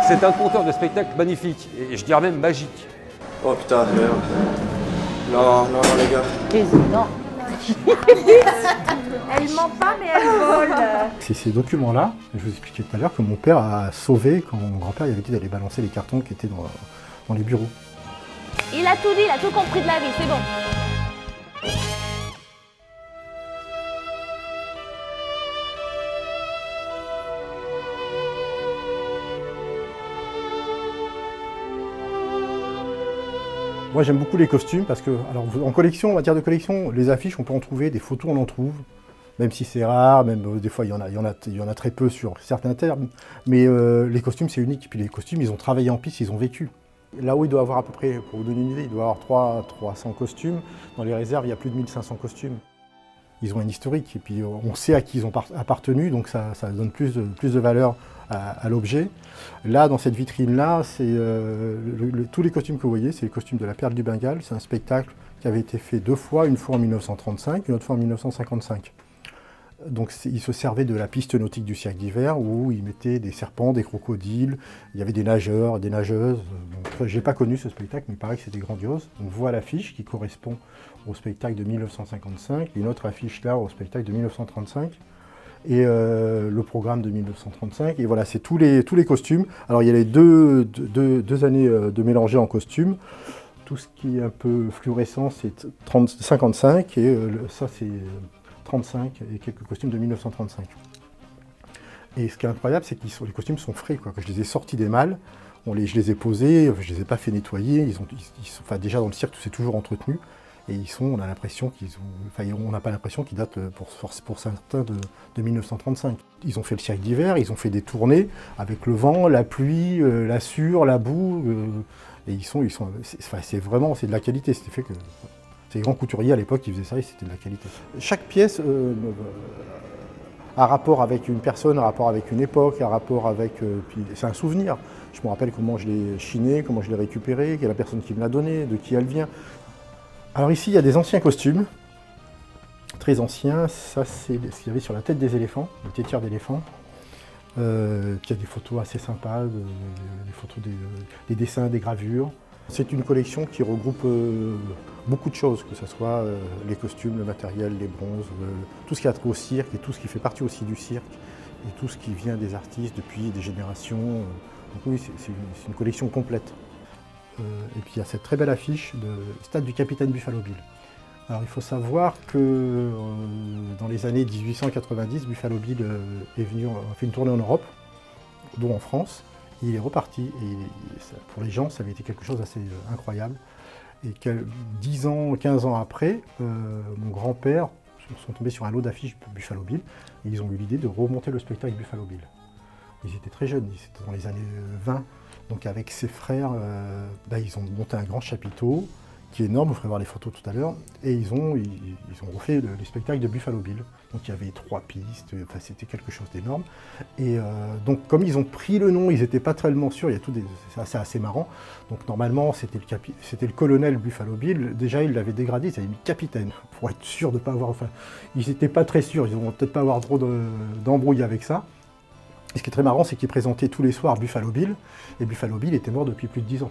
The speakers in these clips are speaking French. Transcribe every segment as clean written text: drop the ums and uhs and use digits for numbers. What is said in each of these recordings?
C'est un conteur de spectacle magnifique, et je dirais même magique. Oh putain, non, les gars. Non. Elle ment pas, mais elle vole. C'est ces documents-là, je vous expliquais tout à l'heure, que mon père a sauvé quand mon grand-père avait dit d'aller balancer les cartons qui étaient dans les bureaux. Il a tout dit, il a tout compris de la vie, c'est bon. Moi j'aime beaucoup les costumes parce que, alors en collection, en matière de collection, les affiches on peut en trouver, des photos on en trouve, même si c'est rare, même des fois il y en a très peu sur certains termes, mais les costumes c'est unique, puis les costumes ils ont travaillé en piste, ils ont vécu. Là-haut il doit avoir à peu près, pour vous donner une idée, il doit avoir 300 costumes, dans les réserves il y a plus de 1500 costumes. Ils ont un historique et puis on sait à qui ils ont appartenu, donc ça donne plus de valeur à l'objet. Là, dans cette vitrine-là, c'est tous les costumes que vous voyez, c'est les costumes de la Perle du Bengale. C'est un spectacle qui avait été fait 2 fois, une fois en 1935, une autre fois en 1955. Donc ils se servaient de la piste nautique du cirque d'hiver où ils mettaient des serpents, des crocodiles, il y avait des nageurs, des nageuses. Je n'ai pas connu ce spectacle, mais il paraît que c'était grandiose. On voit l'affiche qui correspond au spectacle de 1955, une autre affiche là au spectacle de 1935, et le programme de 1935. Et voilà, c'est tous les costumes. Alors il y a les deux années de mélanger en costumes. Tout ce qui est un peu fluorescent, c'est 55, et ça c'est 35 et quelques costumes de 1935. Et ce qui est incroyable, c'est que les costumes sont frais, quoi. Quand je les ai sortis des malles, je les ai posés, je les ai pas fait nettoyer. Enfin, déjà dans le cirque, c'est toujours entretenu. Et on a l'impression on n'a pas l'impression qu'ils datent pour certains de 1935. Ils ont fait le cirque d'hiver, ils ont fait des tournées avec le vent, la pluie, la sueur, la boue. Et c'est vraiment de la qualité. C'était fait que ces grands couturiers à l'époque qui faisaient ça, et c'était de la qualité. Chaque pièce a rapport avec une personne, a rapport avec une époque, a rapport avec. Puis c'est un souvenir. Je me rappelle comment je l'ai chiné, comment je l'ai récupéré, quelle est la personne qui me l'a donné, de qui elle vient. Alors ici, il y a des anciens costumes, très anciens. Ça, c'est ce qu'il y avait sur la tête des éléphants, le tétière d'éléphant. Il y a des photos assez sympas, des photos des dessins, des gravures. C'est une collection qui regroupe beaucoup de choses, que ce soit les costumes, le matériel, les bronzes, tout ce qui a trait au cirque et tout ce qui fait partie aussi du cirque et tout ce qui vient des artistes depuis des générations. Donc oui, c'est une collection complète. Et puis il y a cette très belle affiche de stade du capitaine Buffalo Bill. Alors il faut savoir que dans les années 1890, Buffalo Bill est venu, a fait une tournée en Europe, dont en France, et il est reparti. Et pour les gens, ça avait été quelque chose d'assez incroyable. Et 10 ans, 15 ans après, mon grand-père sont tombés sur un lot d'affiches Buffalo Bill, et ils ont eu l'idée de remonter le spectacle Buffalo Bill. Ils étaient très jeunes, c'était dans les années 20. Donc avec ses frères, ils ont monté un grand chapiteau qui est énorme, vous ferez voir les photos tout à l'heure, et ils ont refait les spectacles de Buffalo Bill. Donc il y avait 3 pistes, enfin, c'était quelque chose d'énorme. Et donc comme ils ont pris le nom, ils n'étaient pas tellement sûrs, c'est assez marrant. Donc normalement c'était le colonel Buffalo Bill, déjà ils l'avaient dégradé, ils avaient mis capitaine, pour être sûr de ne pas avoir, enfin, ils n'étaient pas très sûrs, ils ne vont peut-être pas avoir trop d'embrouille avec ça. Et ce qui est très marrant, c'est qu'ils présentaient tous les soirs Buffalo Bill, et Buffalo Bill était mort depuis plus de 10 ans.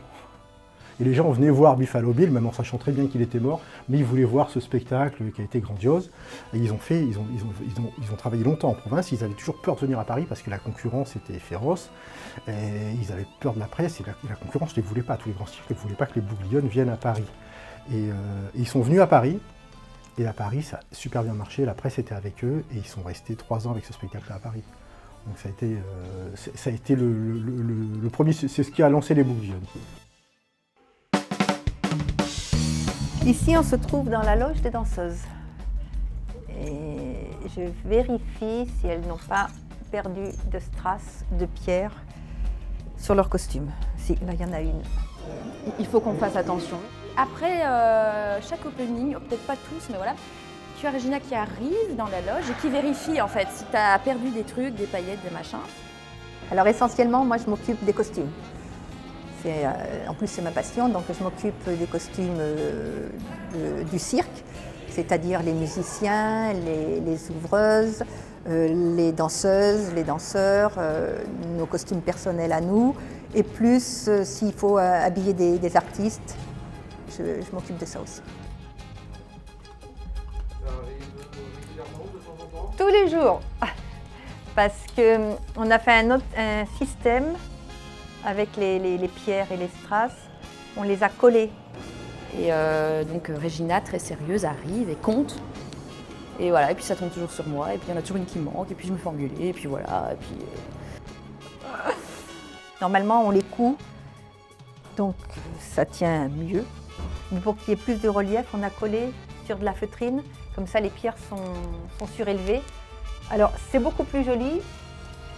Et les gens venaient voir Buffalo Bill, même en sachant très bien qu'il était mort, mais ils voulaient voir ce spectacle qui a été grandiose. Et ils ont travaillé longtemps en province, ils avaient toujours peur de venir à Paris parce que la concurrence était féroce, et ils avaient peur de la presse, et la concurrence ne les voulait pas, tous les grands cirques ne voulaient pas que les Bouglione viennent à Paris. Et ils sont venus à Paris, et à Paris ça a super bien marché, la presse était avec eux, et ils sont restés 3 ans avec ce spectacle-là à Paris. Donc ça a été le premier, c'est ce qui a lancé les Bouglione. Ici, on se trouve dans la loge des danseuses. Et je vérifie si elles n'ont pas perdu de strass de pierre sur leur costume. Si, là, il y en a une. Il faut qu'on fasse attention. Après chaque opening, peut-être pas tous, mais voilà, tu as Regina qui arrive dans la loge et qui vérifie en fait si tu as perdu des trucs, des paillettes, des machins. Alors essentiellement, moi je m'occupe des costumes. En plus c'est ma passion, donc je m'occupe des costumes du cirque, c'est-à-dire les musiciens, les ouvreuses, les danseuses, les danseurs, nos costumes personnels à nous, et plus s'il faut habiller des artistes, je m'occupe de ça aussi. Tous les jours, parce qu'on a fait un système avec les pierres et les strass, on les a collées. Et donc Regina, très sérieuse, arrive et compte. Et voilà, et puis ça tombe toujours sur moi, et puis il y en a toujours une qui manque, et puis je me fais engueuler, et puis voilà, et puis... Normalement, on les coud, donc ça tient mieux. Mais pour qu'il y ait plus de relief, on a collé sur de la feutrine, comme ça les pierres sont surélevées. Alors c'est beaucoup plus joli,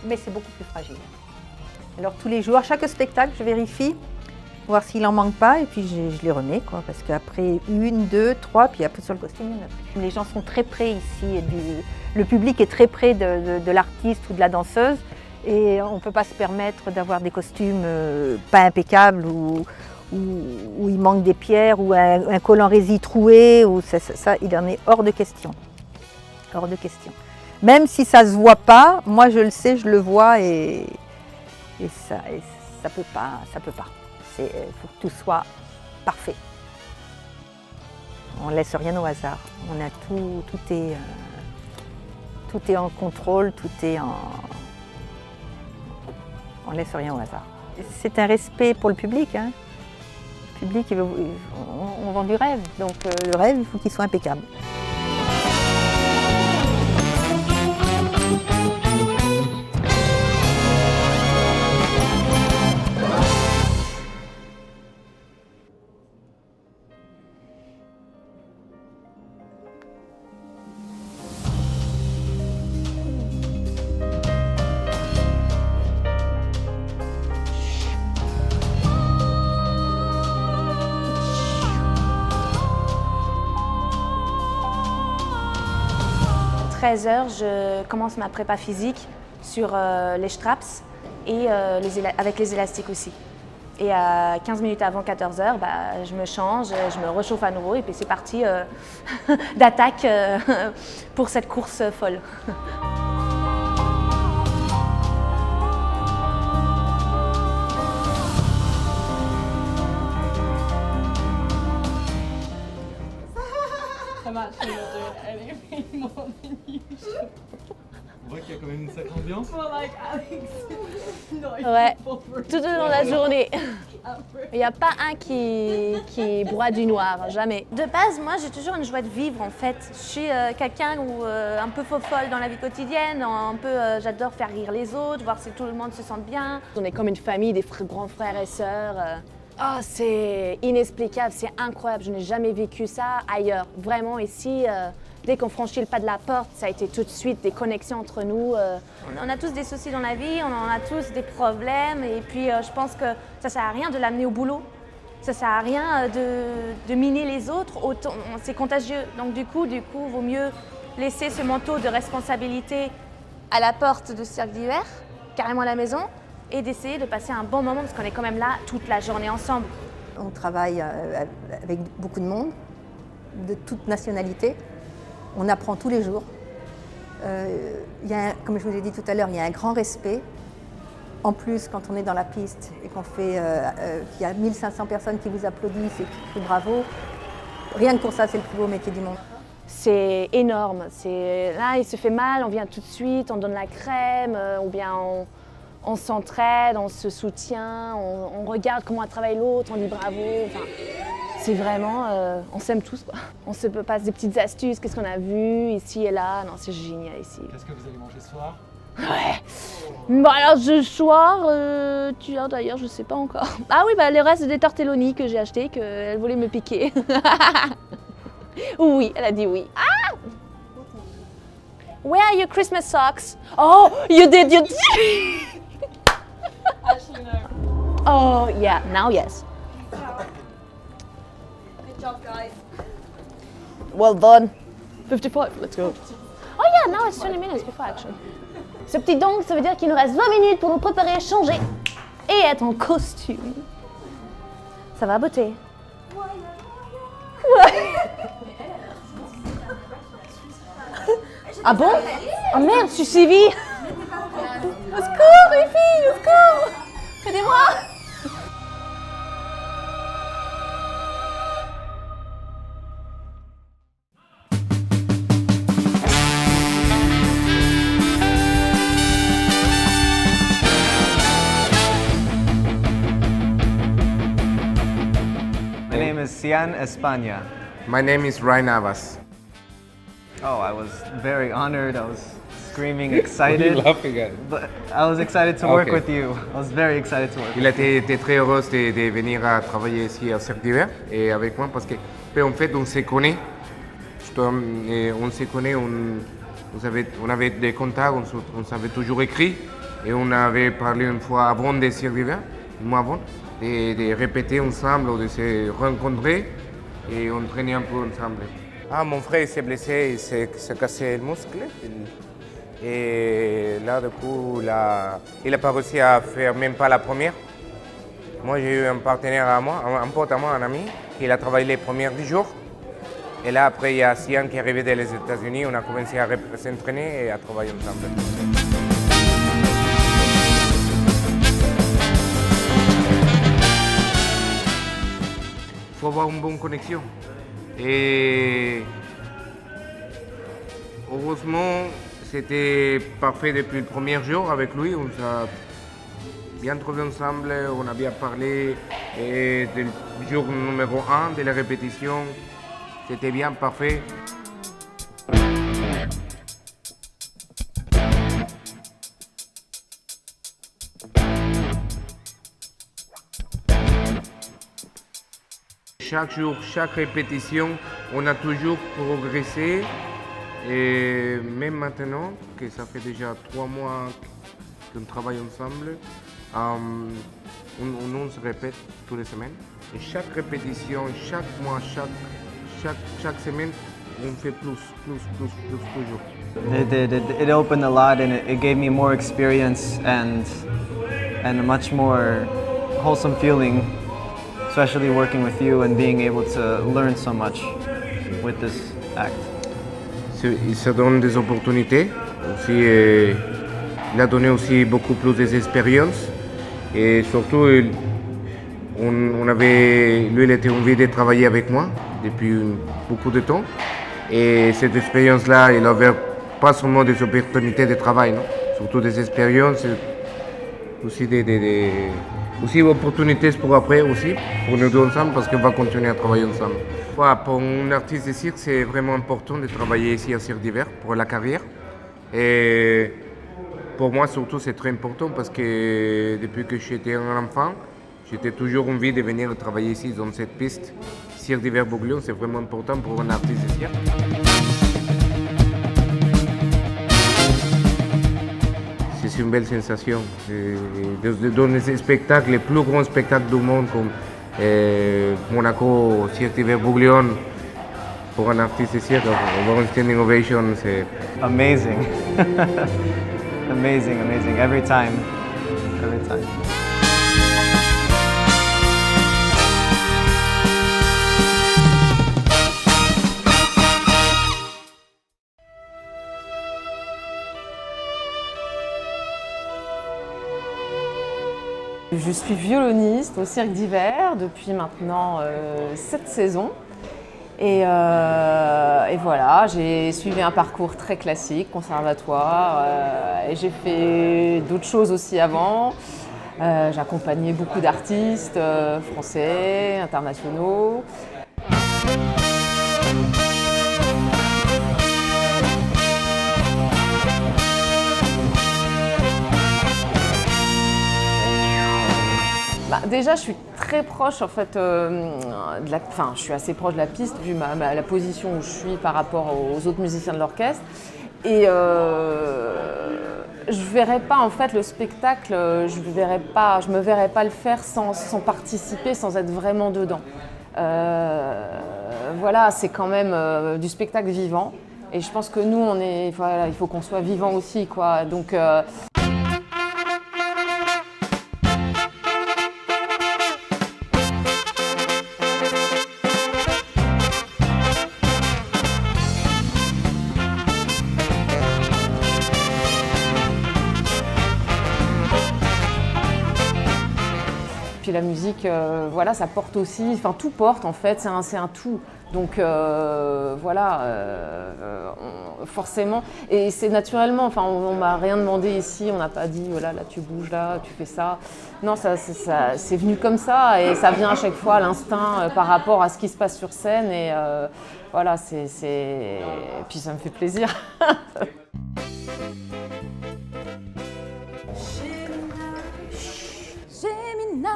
mais c'est beaucoup plus fragile. Alors tous les jours, à chaque spectacle, je vérifie, voir s'il en manque pas, et puis je les remets, quoi, parce qu'après 1, 2, 3, puis après sur le costume, il y en a plus. Les gens sont très près ici, le public est très près de l'artiste ou de la danseuse, et on ne peut pas se permettre d'avoir des costumes pas impeccables, où il manque des pierres, ou un col en rési troué, ou ça, il en est hors de question. Hors de question. Même si ça ne se voit pas, moi je le sais, je le vois, et ça peut pas. Il faut que tout soit parfait. On ne laisse rien au hasard. On a tout est en contrôle, tout est en... On ne laisse rien au hasard. C'est un respect pour le public. Hein. Le public, on vend du rêve. Donc le rêve, il faut qu'il soit impeccable. À 13h, je commence ma prépa physique sur les straps et avec les élastiques aussi. Et à 15 minutes avant 14h, je me change, je me réchauffe à nouveau et puis c'est parti d'attaque pour cette course folle. On voit qu'il y a quand même une sacrée ambiance. Ouais, tout au long de la journée. Il n'y a pas un qui broie du noir, jamais. De base, moi, j'ai toujours une joie de vivre, en fait. Je suis quelqu'un un peu folle dans la vie quotidienne, j'adore faire rire les autres, voir si tout le monde se sent bien. On est comme une famille, des grands frères et sœurs. Oh, c'est inexplicable, c'est incroyable. Je n'ai jamais vécu ça ailleurs. Vraiment, ici, dès qu'on franchit le pas de la porte, ça a été tout de suite des connexions entre nous. On a tous des soucis dans la vie, on en a tous des problèmes. Et puis, je pense que ça ne sert à rien de l'amener au boulot. Ça ne sert à rien de miner les autres. C'est contagieux. Donc, du coup, vaut mieux laisser ce manteau de responsabilité à la porte du cirque d'hiver, carrément à la maison, et d'essayer de passer un bon moment parce qu'on est quand même là toute la journée ensemble. On travaille avec beaucoup de monde, de toute nationalité. On apprend tous les jours. Comme je vous l'ai dit tout à l'heure, il y a un grand respect. En plus, quand on est dans la piste et qu'il y a 1500 personnes qui vous applaudissent et qui crient bravo, rien que pour ça, c'est le plus beau métier du monde. C'est énorme. Là, il se fait mal, on vient tout de suite, on donne la crème, ou bien on s'entraide, on se soutient, on regarde comment travaille l'autre, on dit bravo. Enfin, c'est vraiment, on s'aime tous, quoi. On se passe des petites astuces, qu'est-ce qu'on a vu ici et là. Non, c'est génial ici. Qu'est-ce que vous allez manger ce soir? Ouais. Bon alors ce soir, d'ailleurs je sais pas encore. Ah oui, le reste des tortelloni que j'ai acheté, qu'elle voulait me piquer. Oui, elle a dit oui. Ah! Where are your Christmas socks? Oh, you did. Actually, no. Oh yeah, now yes. Good job, guys. Well done. 55, let's go. Oh yeah, now it's 20 minutes before action. Ce petit donc, ça veut dire qu'il nous reste 20 minutes pour nous préparer à changer et être en costume. Ça va, beauté? Ouais. Ah bon? Oh merde, je suis suivie. Au secours, les filles, au secours. Aidez-moi. My name is Cian España. My name is Ryan Navas. Oh, I was very honored. I was screaming, excited. laughing at? But I was excited to work Okay. with you. I was very excited to work. Il a été très heureux de venir à travailler ici à Cirque d'Hiver et avec moi parce que en fait on se connaît. On se connaît, on avait des contacts, on s'avait toujours écrit et on avait parlé une fois avant de Cirque d'Hiver, un mois avant, de répéter ensemble ou de se rencontrer et on traînait un peu ensemble. Ah, mon frère s'est blessé, il s'est cassé le muscle. Et là, du coup, il n'a pas réussi à faire même pas la première. Moi, j'ai eu un partenaire à moi, un pote à moi, un ami, qui a travaillé les premiers 10 jours. Et là, après, il y a Cian qui est arrivé des États-Unis. On a commencé à s'entraîner et à travailler ensemble. Il faut avoir une bonne connexion. Et heureusement, c'était parfait depuis le premier jour avec lui. On s'est bien trouvé ensemble, on a bien parlé. Et du jour numéro 1 de la répétition, c'était bien parfait. Chaque jour, chaque répétition, on a toujours progressé. Et même maintenant, que ça fait déjà 3 mois qu'on travaille ensemble, on se répète toutes les semaines. Et chaque répétition, chaque mois, chaque semaine, on fait plus toujours. It opened a lot and it gave me more experience and a much more wholesome feeling, especially working with you and being able to learn so much with this act. Ça donne des opportunités. Aussi, il a donné aussi beaucoup plus d'expérience. Et surtout, lui, il était envie de travailler avec moi depuis beaucoup de temps. Et cette expérience-là, il avait pas seulement des opportunités de travail, non? Surtout des expériences, aussi aussi opportunités pour après aussi, pour nous deux ensemble, parce qu'on va continuer à travailler ensemble. Voilà, pour un artiste de cirque, c'est vraiment important de travailler ici à Cirque d'Hiver pour la carrière. Et pour moi, surtout, c'est très important parce que depuis que j'étais un enfant, j'étais toujours envie de venir travailler ici dans cette piste. Cirque d'Hiver Bouglione, c'est vraiment important pour un artiste de cirque. C'est une belle sensation. Dans les spectacles, les plus grands spectacles du monde comme Monaco, Cirque d'Hiver Bouglione, pour un artiste de cirque, avoir une standing ovation, c'est Amazing. Amazing, amazing. Every time. Every time. Je suis violoniste au Cirque d'Hiver depuis maintenant 7 saisons. Et voilà, j'ai suivi un parcours très classique, conservatoire. Et j'ai fait d'autres choses aussi avant. J'ai accompagné beaucoup d'artistes français, internationaux. Déjà, je suis très proche en fait, je suis assez proche de la piste vu la position où je suis par rapport aux autres musiciens de l'orchestre. Et je verrais pas en fait le spectacle, je me verrais pas le faire sans participer, sans être vraiment dedans. Voilà, c'est quand même du spectacle vivant. Et je pense que nous, il faut qu'on soit vivant aussi, quoi. Donc, Puis la musique, voilà, ça porte aussi, enfin tout porte en fait, c'est un tout. Donc voilà, forcément, et c'est naturellement, enfin on m'a rien demandé ici, on n'a pas dit voilà, là tu bouges, là tu fais ça. Non, c'est venu comme ça et ça vient à chaque fois à l'instinct par rapport à ce qui se passe sur scène et voilà, et puis ça me fait plaisir. Gemini.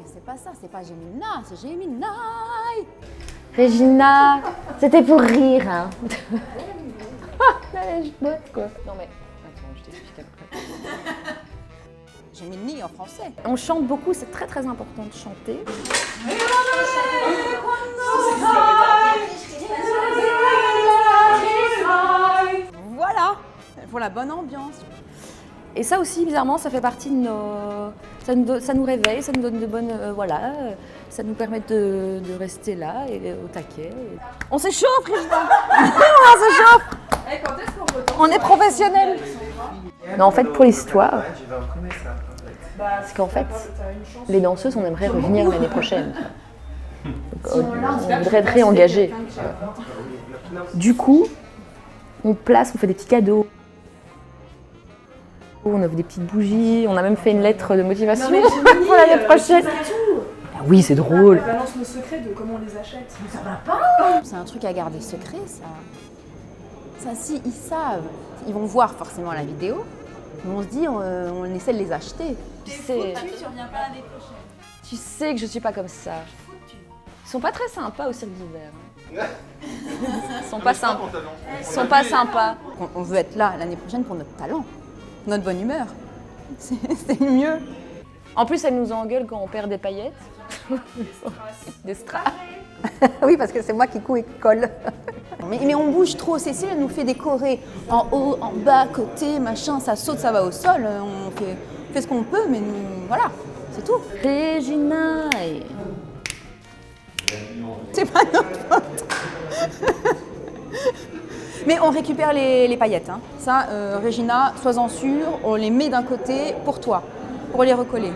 C'est pas ça, c'est pas Gemina, c'est Gemini. Regina, c'était pour rire, hein. Allez, je botte, quoi. Non mais, attends, je t'explique après. Gemini en français. On chante beaucoup, c'est très très important de chanter. Voilà, pour la bonne ambiance. Et ça aussi, bizarrement, ça fait partie de nos... Ça nous réveille, ça nous donne de bonnes... voilà, ça nous permet de rester là et au taquet. On s'échauffe, Regina. On s'échauffe. On est professionnels. Non, en fait, pour l'histoire, c'est qu'en fait, les danseuses, on aimerait revenir l'année prochaine. Donc, on voudrait être réengagés. Du coup, on fait des petits cadeaux. On offre des petites bougies, on a même fait une lettre de motivation pour l'année prochaine. Ah oui, c'est drôle. On balance nos secrets de comment on les achète. Mais ça va pas. C'est un truc à garder secret, ça. Ça, si, ils savent. Ils vont voir forcément la vidéo. Mais on se dit, on essaie de les acheter. Tu sais que je suis pas comme ça. Ils sont pas très sympas au cirque d'hiver. Ils sont pas sympas. Ils sont pas sympas. On veut être là l'année prochaine pour notre talent, notre bonne humeur. C'est mieux. En plus, elles nous engueulent quand on perd des paillettes. Des strass. Oui, parce que c'est moi qui couds et qui colle. Mais on bouge trop, Cécile, elle nous fait décorer en haut, en bas, côté, machin, ça saute, ça va au sol. On fait ce qu'on peut, mais nous, voilà, c'est tout. Regina. C'est pas notre faute. Mais on récupère les paillettes. Hein. Ça, Regina, sois-en sûre, on les met d'un côté pour toi, pour les recoller.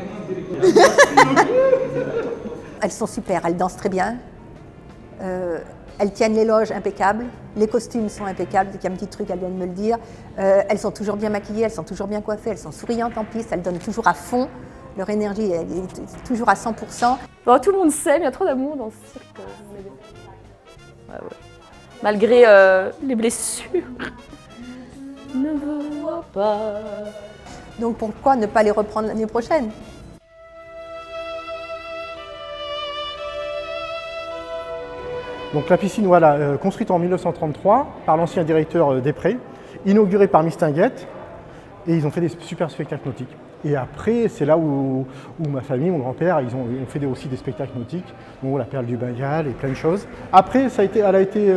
Elles sont super, elles dansent très bien. Elles tiennent les loges impeccables. Les costumes sont impeccables. Il y a un petit truc, elle vient de me le dire. Elles sont toujours bien maquillées, elles sont toujours bien coiffées, elles sont souriantes en piste, elles donnent toujours à fond. Leur énergie elle est toujours à 100%. Bon, tout le monde s'aime, il y a trop d'amour dans ce cirque. Ouais, ouais. Malgré les blessures. Ne vois pas. Donc pourquoi ne pas les reprendre l'année prochaine ? Donc la piscine, voilà, construite en 1933 par l'ancien directeur Després, inaugurée par Mistinguett, et ils ont fait des super spectacles nautiques. Et après, c'est là où ma famille, mon grand-père, ils ont fait aussi des spectacles nautiques, donc la perle du Bengale et plein de choses. Après, elle a été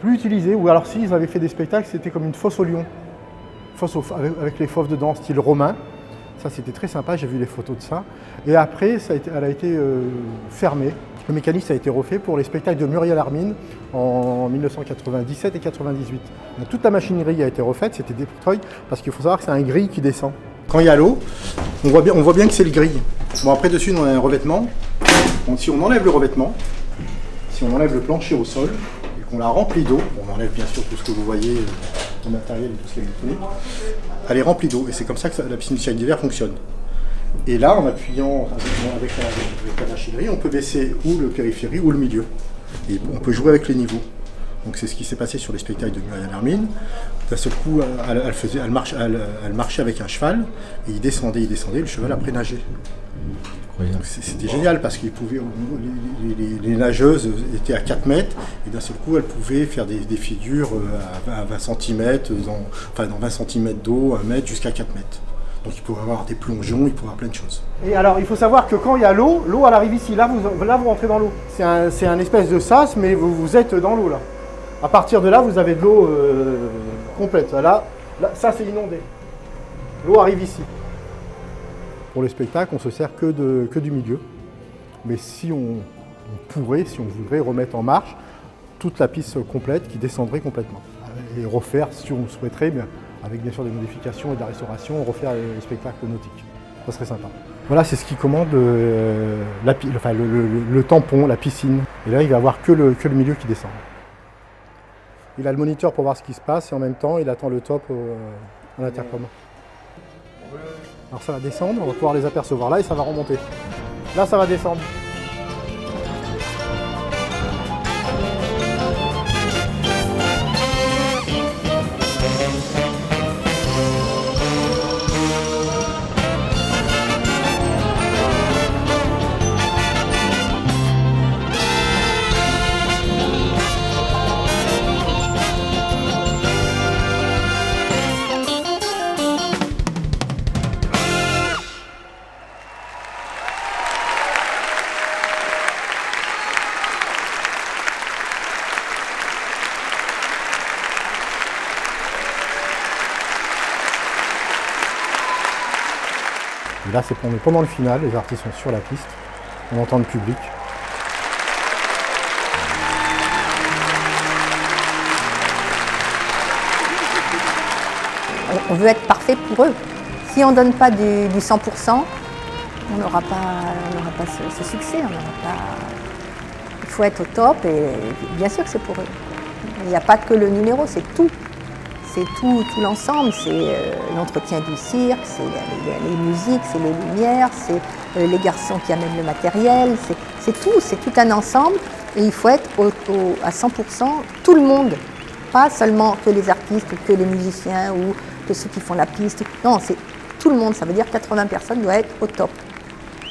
plus utilisée, ou alors si ils avaient fait des spectacles, c'était comme une fosse au lion, avec les fauves dedans, style romain. Ça, c'était très sympa, j'ai vu les photos de ça. Et après, elle a été fermée. Le mécanisme a été refait pour les spectacles de Muriel Armin en 1997 et 98. Donc, toute la machinerie a été refaite, c'était des Detroit, parce qu'il faut savoir que c'est un grille qui descend. Quand il y a l'eau, on voit bien que c'est le grille. Bon, après, dessus, on a un revêtement. Donc, si on enlève le revêtement, si on enlève le plancher au sol, et qu'on la remplit d'eau, on enlève bien sûr tout ce que vous voyez, le matériel et tout ce qui est électronique, elle est remplie d'eau. Et c'est comme ça que la piscine du cirque d'hiver fonctionne. Et là, en appuyant avec la machinerie, on peut baisser ou le périphérie ou le milieu. Et on peut jouer avec les niveaux. Donc c'est ce qui s'est passé sur les spectacles de Muriel Armin. D'un seul coup, elle marchait avec un cheval, et il descendait, le cheval après nageait. C'était génial parce qu'ils pouvaient, les nageuses étaient à 4 mètres, et d'un seul coup, elles pouvaient faire des figures à 20 cm, dans 20 cm d'eau, 1 mètre, jusqu'à 4 mètres. Donc il pouvait avoir des plongeons, il pouvait avoir plein de choses. Et alors il faut savoir que quand il y a l'eau elle arrive ici, là vous rentrez dans l'eau. C'est un espèce de sas, mais vous êtes dans l'eau là. À partir de là, vous avez de l'eau complète. Là, ça c'est inondé. L'eau arrive ici. Pour les spectacles, on se sert que du milieu. Mais si on voudrait remettre en marche toute la piste complète qui descendrait complètement. Et refaire, si on le souhaiterait, mais avec bien sûr des modifications et de la restauration, refaire les spectacles nautiques. Ça serait sympa. Voilà, c'est ce qui commande le tampon, la piscine. Et là, il va avoir que le milieu qui descend. Il a le moniteur pour voir ce qui se passe et en même temps, il attend le top en intercom. Alors ça va descendre, on va pouvoir les apercevoir là et ça va remonter. Là, ça va descendre. Et là, on est pendant le final, les artistes sont sur la piste, on entend le public. On veut être parfait pour eux. Si on ne donne pas du 100%, on n'aura pas ce succès. Il faut être au top et bien sûr que c'est pour eux. Il n'y a pas que le numéro, c'est tout. C'est tout l'ensemble, c'est l'entretien du cirque, c'est les musiques, c'est les lumières, c'est les garçons qui amènent le matériel, c'est tout un ensemble et il faut être à 100% tout le monde, pas seulement que les artistes ou que les musiciens ou que ceux qui font la piste, non, c'est tout le monde, ça veut dire 80 personnes doivent être au top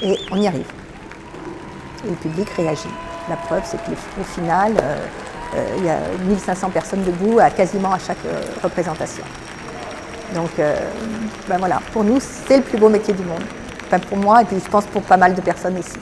et on y arrive. Et le public réagit. La preuve, c'est qu'au final, il y a 1500 personnes debout quasiment à chaque représentation. Donc voilà, pour nous, c'est le plus beau métier du monde. Enfin, pour moi et puis je pense pour pas mal de personnes ici.